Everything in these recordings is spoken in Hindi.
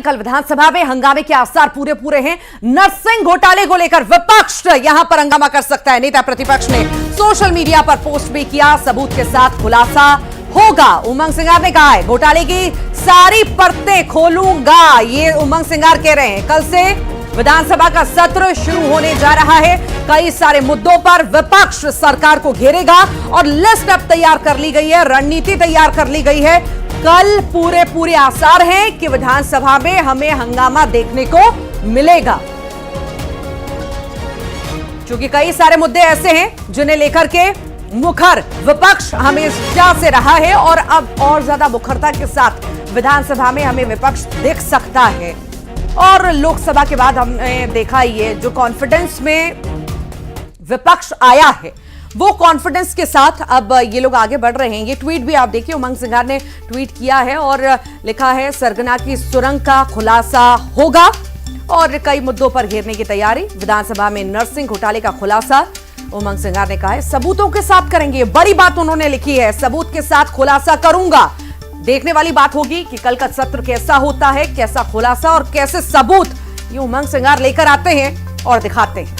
कल विधानसभा में हंगामे के आसार पूरे हैं। नरसिंह घोटाले को लेकर विपक्ष यहां पर हंगामा कर सकता है। नेता प्रतिपक्ष ने सोशल मीडिया पर पोस्ट भी किया, सबूत के साथ खुलासा होगा। उमंग सिंगार ने कहा है घोटाले की सारी परतें खोलूंगा, ये उमंग सिंगार कह रहे हैं। कल से विधानसभा का सत्र शुरू होने जा रहा है। कई सारे मुद्दों पर विपक्ष सरकार को घेरेगा और लिस्ट अब तैयार कर ली गई है, रणनीति तैयार कर ली गई है। कल पूरे आसार हैं कि विधानसभा में हमें हंगामा देखने को मिलेगा, क्योंकि कई सारे मुद्दे ऐसे हैं जिन्हें लेकर के मुखर विपक्ष हमेशा से रहा है और अब और ज्यादा मुखरता के साथ विधानसभा में हमें विपक्ष दिख सकता है। और लोकसभा के बाद हमने देखा ये जो कॉन्फिडेंस में विपक्ष आया है, वो कॉन्फिडेंस के साथ अब ये लोग आगे बढ़ रहे हैं। ये ट्वीट भी आप देखिए, उमंग सिंगार ने ट्वीट किया है और लिखा है सरगना की सुरंग का खुलासा होगा और कई मुद्दों पर घेरने की तैयारी। विधानसभा में नरसिंह घोटाले का खुलासा उमंग सिंगार ने कहा है सबूतों के साथ करेंगे। बड़ी बात उन्होंने लिखी है, सबूत के साथ खुलासा करूंगा। देखने वाली बात होगी कि कल का सत्र कैसा होता है, कैसा खुलासा और कैसे सबूत ये उमंग सिंगार लेकर आते हैं और दिखाते हैं।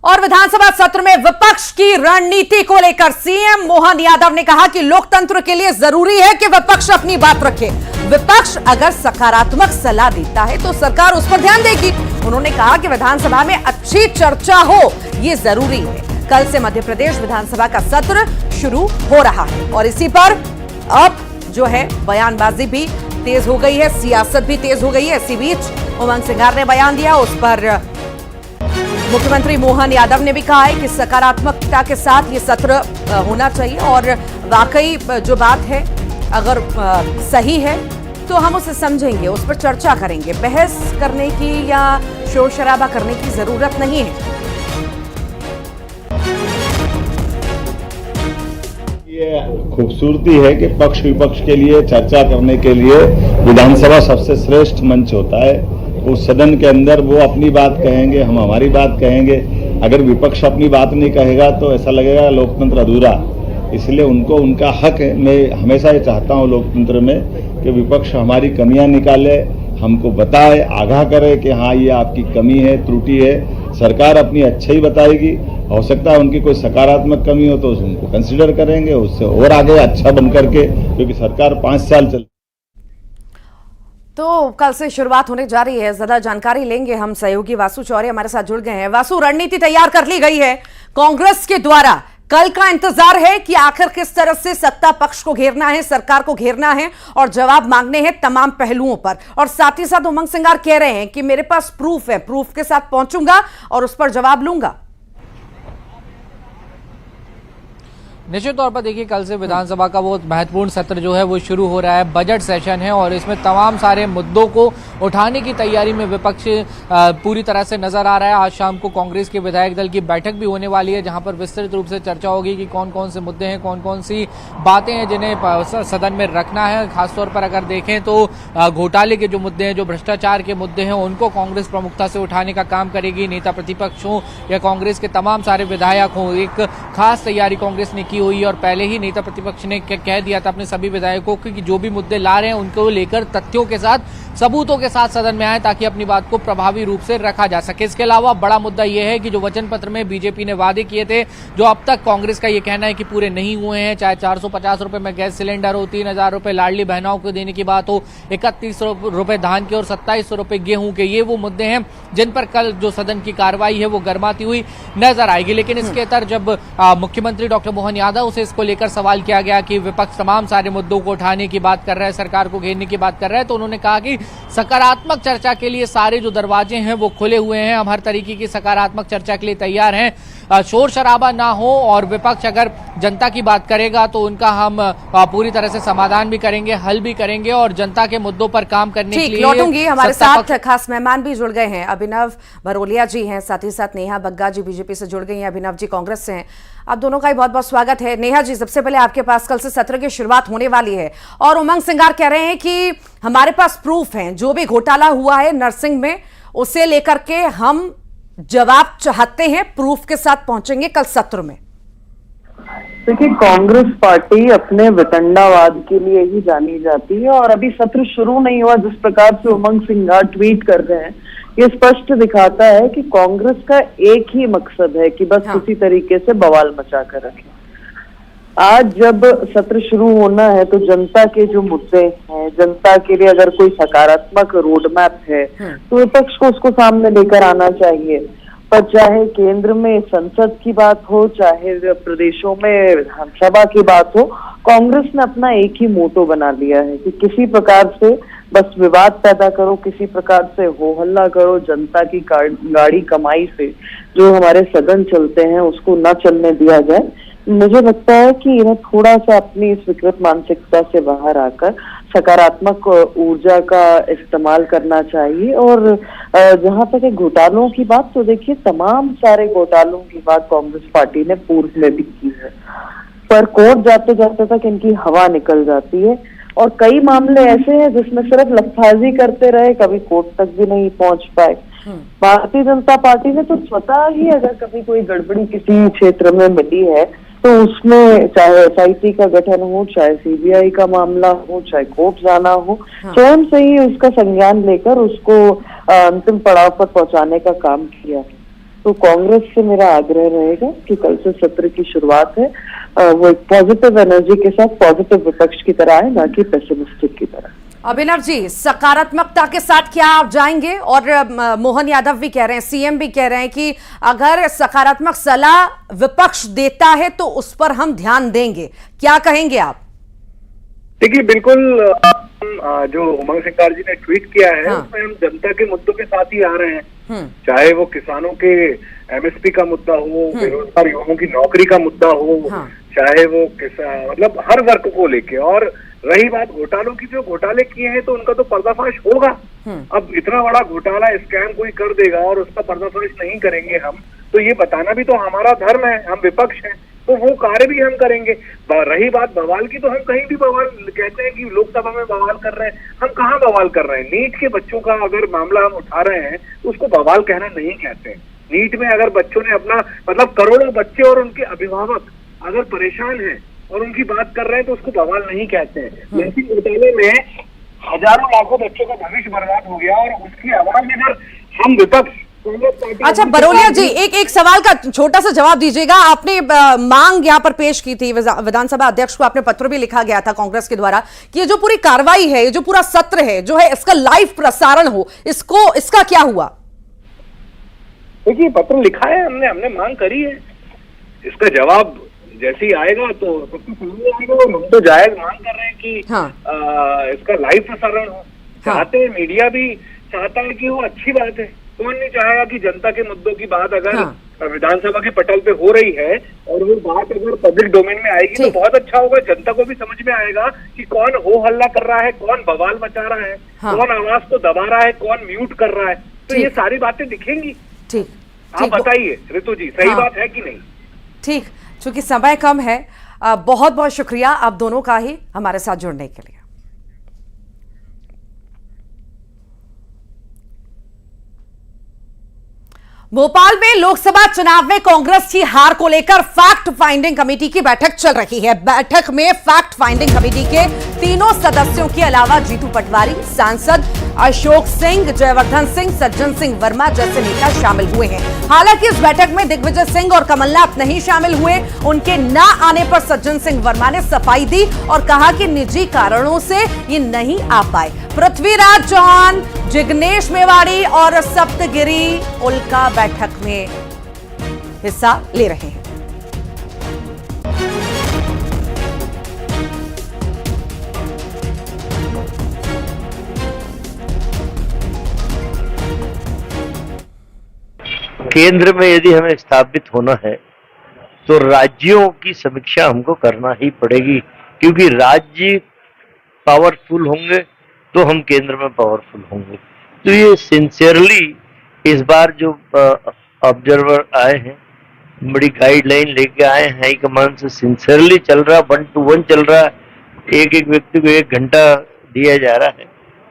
और विधानसभा सत्र में विपक्ष की रणनीति को लेकर सीएम मोहन यादव ने कहा कि लोकतंत्र के लिए जरूरी है कि विपक्ष अपनी बात रखे। विपक्ष अगर सकारात्मक सलाह देता है तो सरकार उस पर ध्यान देगी। उन्होंने कहा कि विधानसभा में अच्छी चर्चा हो, यह जरूरी है। कल से मध्य प्रदेश विधानसभा का सत्र शुरू हो रहा है और इसी पर अब जो है बयानबाजी भी तेज हो गई है, सियासत भी तेज हो गई है। इसी बीच उमंग सिंगार ने बयान दिया, उस पर मुख्यमंत्री मोहन यादव ने भी कहा है कि सकारात्मकता के साथ ये सत्र होना चाहिए और वाकई जो बात है अगर सही है तो हम उसे समझेंगे, उस पर चर्चा करेंगे। बहस करने की या शोर शराबा करने की जरूरत नहीं है। ये खूबसूरती है कि पक्ष विपक्ष के लिए चर्चा करने के लिए विधानसभा सबसे श्रेष्ठ मंच होता है। उस सदन के अंदर वो अपनी बात कहेंगे, हम हमारी बात कहेंगे। अगर विपक्ष अपनी बात नहीं कहेगा तो ऐसा लगेगा लोकतंत्र अधूरा। इसलिए उनको उनका हक है। मैं हमेशा ये चाहता हूँ लोकतंत्र में कि विपक्ष हमारी कमियां निकाले, हमको बताए, आगाह करे कि हाँ ये आपकी कमी है, त्रुटि है। सरकार अपनी अच्छाई बताएगी, हो सकता है उनकी कोई सकारात्मक कमी हो तो उनको कंसिडर करेंगे, उससे और आगे अच्छा बन करके, क्योंकि सरकार 5 साल चल। तो कल से शुरुआत होने जा रही है, ज्यादा जानकारी लेंगे हम। सहयोगी वासु चौरे हमारे साथ जुड़ गए हैं। वासु, रणनीति तैयार कर ली गई है कांग्रेस के द्वारा। कल का इंतजार है कि आखिर किस तरह से सत्ता पक्ष को घेरना है, सरकार को घेरना है और जवाब मांगने हैं तमाम पहलुओं पर। और साथ ही साथ उमंग सिंगार कह रहे हैं कि मेरे पास प्रूफ है, प्रूफ के साथ पहुंचूंगा और उस पर जवाब लूंगा। निश्चित तौर पर देखिए कल से विधानसभा का वो महत्वपूर्ण सत्र जो है वो शुरू हो रहा है। बजट सेशन है और इसमें तमाम सारे मुद्दों को उठाने की तैयारी में विपक्ष पूरी तरह से नजर आ रहा है। आज शाम को कांग्रेस के विधायक दल की बैठक भी होने वाली है, जहां पर विस्तृत रूप से चर्चा होगी कि कौन कौन से मुद्दे हैं, कौन कौन सी बातें हैं जिन्हें सदन में रखना है। खासतौर पर अगर देखें तो घोटाले के जो मुद्दे हैं, जो भ्रष्टाचार के मुद्दे हैं, उनको कांग्रेस प्रमुखता से उठाने का काम करेगी। नेता प्रतिपक्ष हो या कांग्रेस के तमाम सारे विधायक हों, एक खास तैयारी कांग्रेस ने की हुई और पहले ही नेता प्रतिपक्ष ने कह दिया था अपने सभी विधायकों को कि जो भी मुद्दे ला रहे हैं उनको लेकर तथ्यों के साथ, सबूतों के साथ सदन में आए ताकि अपनी बात को प्रभावी रूप से रखा जा सके। इसके अलावा बड़ा मुद्दा यह है कि जो वचन पत्र में बीजेपी ने वादे किए थे, जो अब तक कांग्रेस का यह कहना है कि पूरे नहीं हुए हैं, चाहे 450 रुपए में गैस सिलेंडर हो, 3000 रुपए लाडली बहनाओं को देने की बात हो, 31 रुपए धान के और 2700 रुपए गेहूं के, ये वो मुद्दे हैं जिन पर कल जो सदन की कार्रवाई है वो गर्माती हुई नजर आएगी। लेकिन इसके अंदर जब मुख्यमंत्री डॉक्टर मोहन यादव से इसको लेकर सवाल किया गया कि विपक्ष तमाम सारे मुद्दों को उठाने की बात कर रहा है, सरकार को घेरने की बात कर रहा है, तो उन्होंने कहा कि सकारात्मक चर्चा के लिए सारे जो दरवाजे हैं वो खुले हुए हैं, हम हर तरीके की सकारात्मक चर्चा के लिए तैयार हैं। शोर शराबा ना हो और विपक्ष अगर जनता की बात करेगा तो उनका हम पूरी तरह से समाधान भी करेंगे, हल भी करेंगे और जनता के मुद्दों पर काम करने के लिए लौटूंगी। हमारे साथ खास मेहमान भी जुड़ गए हैं, अभिनव बरोलिया जी हैं, साथ ही साथ नेहा बग्गा जी बीजेपी से जुड़ गई हैं, अभिनव जी कांग्रेस से हैं। आप दोनों का ही बहुत बहुत स्वागत है। नेहा जी, सबसे पहले आपके पास कल से सत्र की शुरुआत होने वाली है और उमंग सिंगार कह रहे हैं कि हमारे पास प्रूफ है, जो भी घोटाला हुआ है नरसिंह में उसे लेकर के हम जवाब चाहते हैं, प्रूफ के साथ पहुंचेंगे कल सत्र में। देखिए, कांग्रेस पार्टी अपने वितंडावाद के लिए ही जानी जाती है और अभी सत्र शुरू नहीं हुआ जिस प्रकार से उमंग सिंघार ट्वीट कर रहे हैं, ये स्पष्ट दिखाता है कि कांग्रेस का एक ही मकसद है कि बस किसी तरीके से बवाल मचा कर रखें। आज जब सत्र शुरू होना है तो जनता के जो मुद्दे हैं, जनता के लिए अगर कोई सकारात्मक रोड मैप है तो विपक्ष को उसको सामने लेकर आना चाहिए। पर चाहे केंद्र में संसद की बात हो, चाहे प्रदेशों में विधानसभा की बात हो, कांग्रेस ने अपना एक ही मोटो बना लिया है कि किसी प्रकार से बस विवाद पैदा करो, किसी प्रकार से हो हल्ला करो, जनता की गाड़ी कमाई से जो हमारे सदन चलते हैं उसको न चलने दिया जाए। मुझे लगता है कि इन्हें थोड़ा सा अपनी इस विकृत मानसिकता से बाहर आकर सकारात्मक ऊर्जा का इस्तेमाल करना चाहिए। और जहां तक है घोटालों की बात, तो देखिए तमाम सारे घोटालों की बात कांग्रेस पार्टी ने पूर्व में भी की है, पर कोर्ट जाते जाते तक इनकी हवा निकल जाती है और कई मामले ऐसे हैं जिसमें सिर्फ लफाजी करते रहे, कभी कोर्ट तक भी नहीं पहुंच पाए। भारतीय जनता पार्टी ने तो स्वतः ही अगर कभी कोई गड़बड़ी किसी क्षेत्र में मिली है तो उसमें चाहे SIT का गठन हो, चाहे CBI का मामला हो, चाहे कोर्ट जाना हो, स्वयं से ही उसका संज्ञान लेकर उसको अंतिम पड़ाव पर पहुंचाने का काम किया। तो कांग्रेस से मेरा आग्रह रहेगा कि कल से सत्र की शुरुआत है, वो एक पॉजिटिव एनर्जी के साथ पॉजिटिव विपक्ष की तरह आए, ना कि पेसिमिस्टिक की तरह। अभिनव जी, सकारात्मकता के साथ क्या आप जाएंगे? और मोहन यादव भी कह रहे हैं, CM भी कह रहे हैं कि अगर सकारात्मक सलाह विपक्ष देता है तो उस पर हम ध्यान देंगे, क्या कहेंगे आप? देखिए, बिल्कुल जो उमंग सिंघार जी ने ट्वीट किया है उसमें हम जनता के मुद्दों के साथ ही आ रहे हैं, चाहे वो किसानों के MSP का मुद्दा हो, बेरोजगार युवाओं की नौकरी का मुद्दा हो, चाहे वो मतलब हर वर्ग को लेके। और रही बात घोटालों की, जो घोटाले किए हैं तो उनका तो पर्दाफाश होगा। अब इतना बड़ा घोटाला स्कैम कोई कर देगा और उसका पर्दाफाश नहीं करेंगे हम, तो ये बताना भी तो हमारा धर्म है, हम विपक्ष हैं, तो वो कार्य भी हम करेंगे। रही बात बवाल की, तो हम कहीं भी बवाल कहते हैं कि लोकसभा में बवाल कर रहे हैं, हम कहाँ बवाल कर रहे हैं? नीट के बच्चों का अगर मामला हम उठा रहे हैं तो उसको बवाल कहना नहीं कहते। नीट में अगर बच्चों ने अपना मतलब करोड़ों बच्चे और उनके अभिभावक अगर परेशान हैं और उनकी बात कर रहे हैं तो उसको बवाल नहीं कहते हैं। लेकिन घोटाले में हजारों लाखों बच्चों का भविष्य बर्बाद हो गया और उसकी आवाज अगर हम विपक्ष। अच्छा बरोलिया जी, एक सवाल का छोटा सा जवाब दीजिएगा। आपने मांग यहाँ पर पेश की थी विधानसभा अध्यक्ष को, आपने पत्र भी लिखा गया था कांग्रेस के द्वारा कि ये जो पूरी कार्रवाई है, ये जो पूरा सत्र है जो है, इसका लाइव प्रसारण हो, इसका क्या हुआ? देखिए, पत्र लिखा है हमने मांग करी है, इसका जवाब जैसे ही आएगा तो सबके सामने आएगा। और हम तो जायज मांग कर रहे हैं कि इसका लाइव प्रसारण हो। चाहते हैं, मीडिया भी चाहता है कि वो अच्छी बात है। कौन नहीं चाहेगा कि जनता के मुद्दों की बात अगर विधानसभा के पटल पे हो रही है और वो बात अगर पब्लिक डोमेन में आएगी तो बहुत अच्छा होगा। जनता को भी समझ में आएगा कि कौन हो हल्ला कर रहा है, कौन बवाल मचा रहा है, कौन आवाज को दबा रहा है, कौन म्यूट कर रहा है। तो ये सारी बातें दिखेंगी। ठीक, आप बताइए ऋतु जी, सही बात है कि नहीं? ठीक, चूंकि समय कम है, बहुत बहुत शुक्रिया आप दोनों का ही हमारे साथ जुड़ने के लिए। भोपाल में लोकसभा चुनाव में कांग्रेस की हार को लेकर फैक्ट फाइंडिंग कमेटी की बैठक चल रही है। बैठक में फैक्ट फाइंडिंग कमेटी के तीनों सदस्यों के अलावा जीतू पटवारी, सांसद अशोक सिंह, जयवर्धन सिंह, सज्जन सिंह वर्मा जैसे नेता शामिल हुए हैं। हालांकि इस बैठक में दिग्विजय सिंह और कमलनाथ नहीं शामिल हुए। उनके न आने पर सज्जन सिंह वर्मा ने सफाई दी और कहा कि निजी कारणों से ये नहीं आ पाए। पृथ्वीराज चौहान, जिग्नेश मेवाड़ी और सप्तगिरी उल्का बैठक में हिस्सा ले रहे हैं। केंद्र में यदि हमें स्थापित होना है तो राज्यों की समीक्षा हमको करना ही पड़ेगी, क्योंकि राज्य पावरफुल होंगे तो हम केंद्र में पावरफुल होंगे। तो ये सिंसियरली इस बार जो ऑब्जर्वर आए हैं, बड़ी गाइडलाइन लेके आए हैं, हाई कमान से सिंसियरली चल रहा, 1 to 1 चल रहा है, एक एक व्यक्ति को 1 घंटा दिया जा रहा है।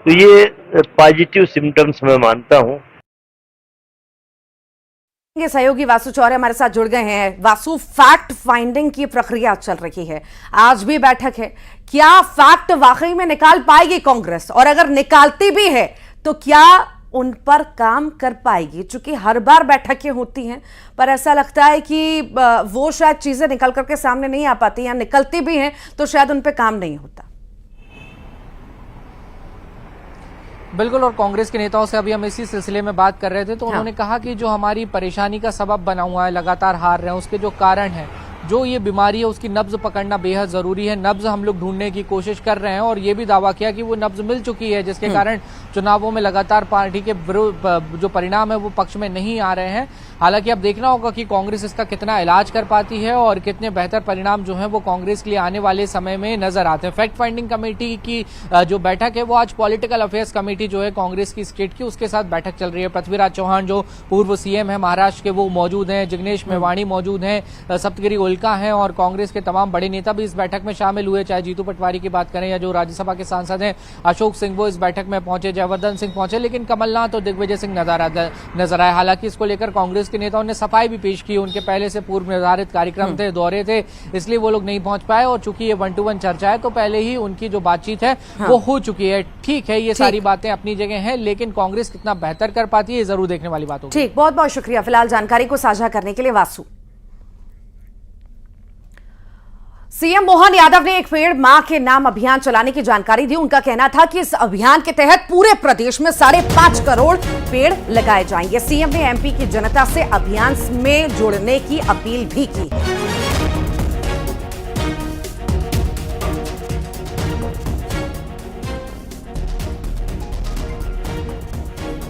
तो ये पॉजिटिव सिम्टम्स मैं मानता हूँ। ये सहयोगी वासु चौरे हमारे साथ जुड़ गए हैं। वासु, फैक्ट फाइंडिंग की प्रक्रिया चल रही है, आज भी बैठक है, क्या फैक्ट वाकई में निकाल पाएगी कांग्रेस, और अगर निकालती भी है तो क्या उन पर काम कर पाएगी? चूंकि हर बार बैठकें होती हैं, पर ऐसा लगता है कि वो शायद चीजें निकल करके सामने नहीं आ पाती, या निकलती भी हैं तो शायद उन पर काम नहीं होता। बिल्कुल, और कांग्रेस के नेताओं से अभी हम इसी सिलसिले में बात कर रहे थे, तो उन्होंने कहा कि जो हमारी परेशानी का सबब बना हुआ है, लगातार हार रहे हैं, उसके जो कारण है, जो ये बीमारी है, उसकी नब्ज पकड़ना बेहद जरूरी है। नब्ज हम लोग ढूंढने की कोशिश कर रहे हैं, और ये भी दावा किया कि वो नब्ज मिल चुकी है, जिसके कारण चुनावों में लगातार पार्टी के जो परिणाम है वो पक्ष में नहीं आ रहे हैं। हालांकि अब देखना होगा कि कांग्रेस इसका कितना इलाज कर पाती है और कितने बेहतर परिणाम जो है वो कांग्रेस के लिए आने वाले समय में नजर आते हैं। फैक्ट फाइंडिंग कमेटी की जो बैठक है वो आज पॉलिटिकल अफेयर्स कमेटी जो है कांग्रेस की स्टेट की, उसके साथ बैठक चल रही है। पृथ्वीराज चौहान जो पूर्व सीएम है महाराष्ट्र के, वो मौजूद हैं, जिग्नेश मेवाणी मौजूद हैं, सप्तगिरी उल्का हैं, और कांग्रेस के तमाम बड़े नेता भी इस बैठक में शामिल हुए, चाहे जीतू पटवारी की बात करें या जो राज्यसभा के सांसद हैं अशोक सिंह, वो इस बैठक में पहुंचे, जयवर्धन सिंह पहुंचे, लेकिन कमलनाथ और दिग्विजय सिंह नजर आए। हालांकि इसको लेकर कांग्रेस के नेताओं ने सफाई भी पेश की, उनके पहले से पूर्व निर्धारित कार्यक्रम थे, दौरे थे, इसलिए वो लोग नहीं पहुंच पाए, और चूंकि ये 1-to-1 चर्चा है तो पहले ही उनकी जो बातचीत है वो हो चुकी है। ठीक है, ये सारी बातें अपनी जगह हैं, लेकिन कांग्रेस कितना बेहतर कर पाती है ये जरूर देखने वाली बात होगी। ठीक, बहुत बहुत शुक्रिया फिलहाल जानकारी को साझा करने के लिए वासु। सीएम मोहन यादव ने एक पेड़ मां के नाम अभियान चलाने की जानकारी दी। उनका कहना था कि इस अभियान के तहत पूरे प्रदेश में 5.5 करोड़ पेड़ लगाए जाएंगे। सीएम ने एमपी की जनता से अभियान में जुड़ने की अपील भी की।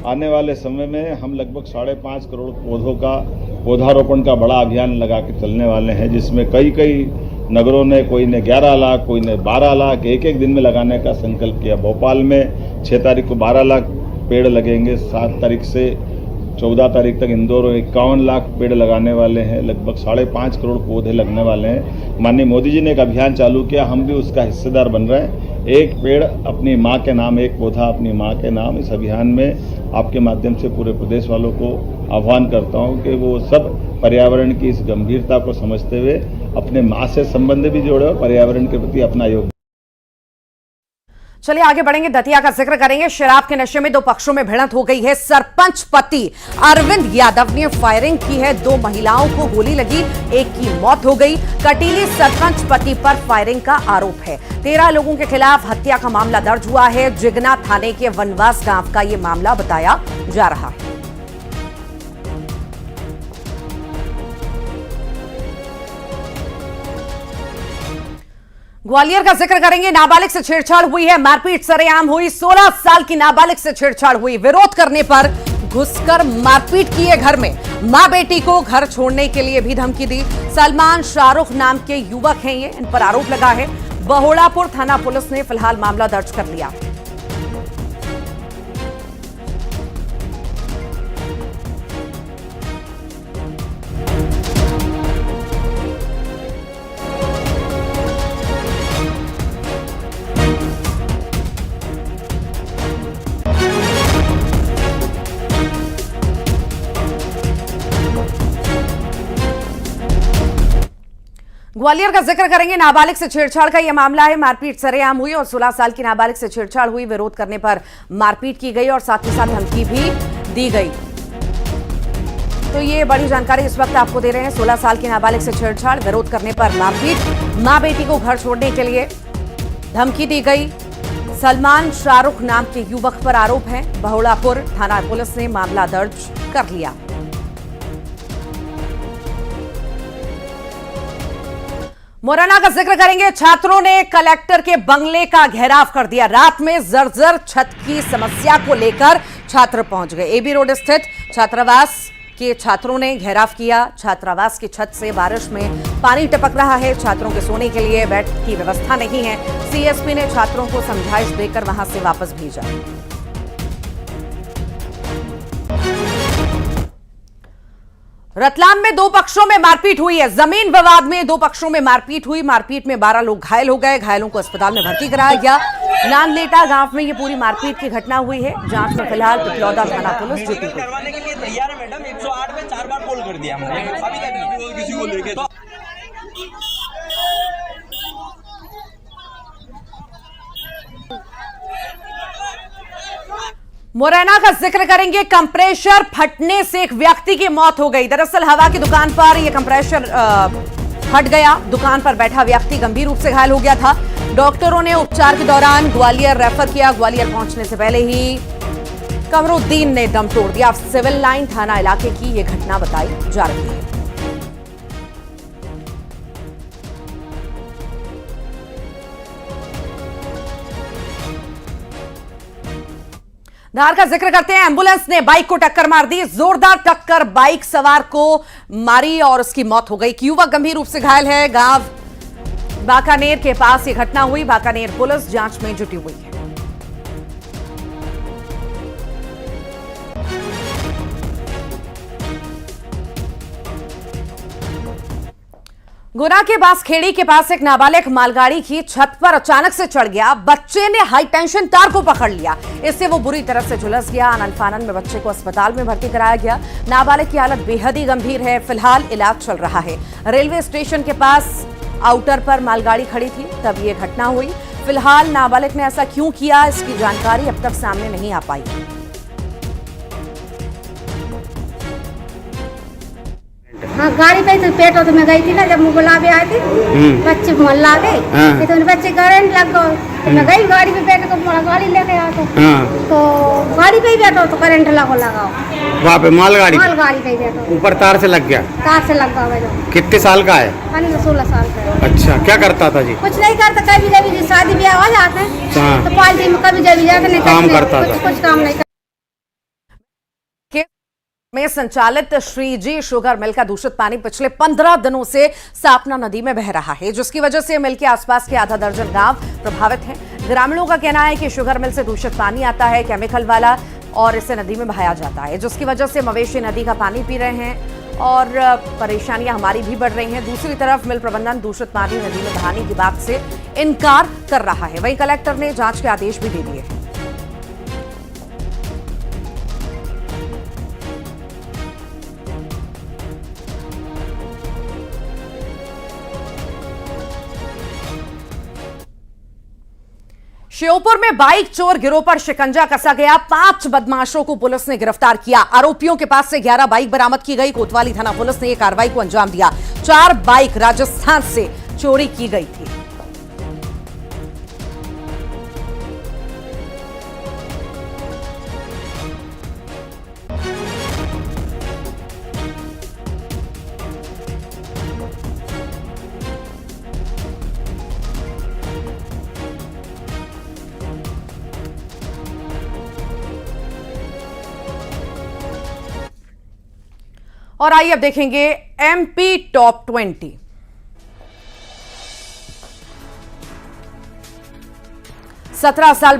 आने वाले समय में हम लगभग 5.5 करोड़ पौधों का पौधारोपण का बड़ा अभियान लगा के चलने वाले हैं, जिसमें कई नगरों ने, कोई ने 11 लाख, कोई ने 12 लाख एक दिन में लगाने का संकल्प किया। भोपाल में 6 तारीख को 12 लाख पेड़ लगेंगे, 7 तारीख से 14 तारीख तक इंदौर में 51 लाख पेड़ लगाने वाले हैं, लगभग 5.5 करोड़ पौधे लगने वाले हैं। माननीय मोदी जी ने एक अभियान चालू किया, हम भी उसका हिस्सेदार बन रहे हैं। एक पेड़ अपनी माँ के नाम, एक पौधा अपनी माँ के नाम, इस अभियान में आपके माध्यम से पूरे प्रदेश वालों को आह्वान करता हूँ कि वो सब पर्यावरण की इस गंभीरता को समझते हुए अपने माँ से संबंध भी जोड़े और पर्यावरण के प्रति अपना योगदान। चलिए आगे बढ़ेंगे, दतिया का जिक्र करेंगे। शराब के नशे में 2 पक्षों में भिड़ंत हो गई है। सरपंच पति अरविंद यादव ने फायरिंग की है, 2 महिलाओं को गोली लगी, एक की मौत हो गई। कटीली सरपंच पति पर फायरिंग का आरोप है। 13 लोगों के खिलाफ हत्या का मामला दर्ज हुआ है। जिगना थाने के वनवास गांव का यह मामला बताया जा रहा है। ग्वालियर का जिक्र करेंगे। नाबालिग से छेड़छाड़ हुई है, मारपीट सरेआम हुई। 16 साल की नाबालिग से छेड़छाड़ हुई, विरोध करने पर घुसकर मारपीट की है। घर में मां बेटी को घर छोड़ने के लिए भी धमकी दी। सलमान शाहरुख नाम के युवक हैं ये, इन पर आरोप लगा है। बहोड़ापुर थाना पुलिस ने फिलहाल मामला दर्ज कर लिया। ग्वालियर का जिक्र करेंगे। नाबालिग से छेड़छाड़ का यह मामला है। मारपीट सरेआम हुई और 16 साल की नाबालिग से छेड़छाड़ हुई, विरोध करने पर मारपीट की गई और साथ ही साथ धमकी भी दी गई। तो ये बड़ी जानकारी इस वक्त आपको दे रहे हैं। 16 साल की नाबालिग से छेड़छाड़, विरोध करने पर मारपीट, मां बेटी को घर छोड़ने के लिए धमकी दी गई। सलमान शाहरुख नाम के युवक पर आरोप है। बहोड़ापुर थाना पुलिस ने मामला दर्ज कर लिया। मुरैना का जिक्र करेंगे। छात्रों ने कलेक्टर के बंगले का घेराव कर दिया। रात में जर्जर छत की समस्या को लेकर छात्र पहुंच गए। एबी रोड स्थित छात्रावास के छात्रों ने घेराव किया। छात्रावास की छत से बारिश में पानी टपक रहा है। छात्रों के सोने के लिए बेड की व्यवस्था नहीं है। सीएसपी ने छात्रों को समझाइश देकर वहां से वापस भेजा। रतलाम में 2 पक्षों में मारपीट हुई है। जमीन विवाद में 2 पक्षों में मारपीट हुई। मारपीट में 12 लोग घायल हो गए। घायलों को अस्पताल में भर्ती कराया गया। नानलेटा गांव में ये पूरी मारपीट की घटना हुई है। जांच में फिलहाल पिपलौदा थाना पुलिस जुटी हुई। कर दिया हमने, अभी तक नहीं किसी को लेके। तो मुरैना का जिक्र करेंगे। कंप्रेशर फटने से एक व्यक्ति की मौत हो गई। दरअसल हवा की दुकान पर यह कंप्रेशर फट गया। दुकान पर बैठा व्यक्ति गंभीर रूप से घायल हो गया था। डॉक्टरों ने उपचार के दौरान ग्वालियर रेफर किया। ग्वालियर पहुंचने से पहले ही कमरुद्दीन ने दम तोड़ दिया। सिविल लाइन थाना इलाके की यह घटना बताई जा रही है। धार का जिक्र करते हैं। एंबुलेंस ने बाइक को टक्कर मार दी। जोरदार टक्कर बाइक सवार को मारी और उसकी मौत हो गई। एक युवक गंभीर रूप से घायल है। गांव बाकानेर के पास यह घटना हुई। बाकानेर पुलिस जांच में जुटी हुई है। गुना के बांसखेड़ी के पास एक नाबालिग मालगाड़ी की छत पर अचानक से चढ़ गया। बच्चे ने हाई टेंशन तार को पकड़ लिया। इससे वो बुरी तरह से झुलस गया। आनन फानन में बच्चे को अस्पताल में भर्ती कराया गया। नाबालिग की हालत बेहद ही गंभीर है। फिलहाल इलाज चल रहा है। रेलवे स्टेशन के पास आउटर पर मालगाड़ी खड़ी थी, तब ये घटना हुई। फिलहाल नाबालिग ने ऐसा क्यों किया, इसकी जानकारी अब तक सामने नहीं आ पाई। हाँ, गाड़ी पे तो पेट्रोल तो मैं गई थी ना, जब मुझे बुलावे आए थे बच्चे मोहल्ला गए। तो बच्चे करंट लग गए। तो मैं गई गाड़ी पे बैठ कर गाड़ी लेके आ तो गाड़ी पे ही बैठो तो करंट लगाओ। वहाँ पे मालगाड़ी पे ही बैठो। ऊपर तार से लग गया। तार से लग गया। कितने साल का है? 16 साल का। अच्छा, क्या करता था जी? कुछ नहीं करता। कभी कभी शादी ब्याह हो जाते हैं तो पार्टी में कभी कभी जाकर नहीं काम करता था। कुछ काम नहीं। में संचालित श्रीजी शुगर मिल का दूषित पानी पिछले 15 दिनों से सापना नदी में बह रहा है, जिसकी वजह से मिल के आसपास के आधा दर्जन गांव प्रभावित हैं। ग्रामीणों का कहना है कि शुगर मिल से दूषित पानी आता है, केमिकल वाला, और इसे नदी में बहाया जाता है, जिसकी वजह से मवेशी नदी का पानी पी रहे हैं और परेशानियां हमारी भी बढ़ रही हैं। दूसरी तरफ मिल प्रबंधन दूषित पानी नदी में बहाने की बात से इनकार कर रहा है। वहीं कलेक्टर ने जांच के आदेश भी दे दिए हैं। श्योपुर में बाइक चोर गिरोह पर शिकंजा कसा गया। 5 बदमाशों को पुलिस ने गिरफ्तार किया। आरोपियों के पास से 11 बाइक बरामद की गई। कोतवाली थाना पुलिस ने यह कार्रवाई को अंजाम दिया। 4 बाइक राजस्थान से चोरी की गई थी। और आइए अब देखेंगे एमपी टॉप 20। 17 साल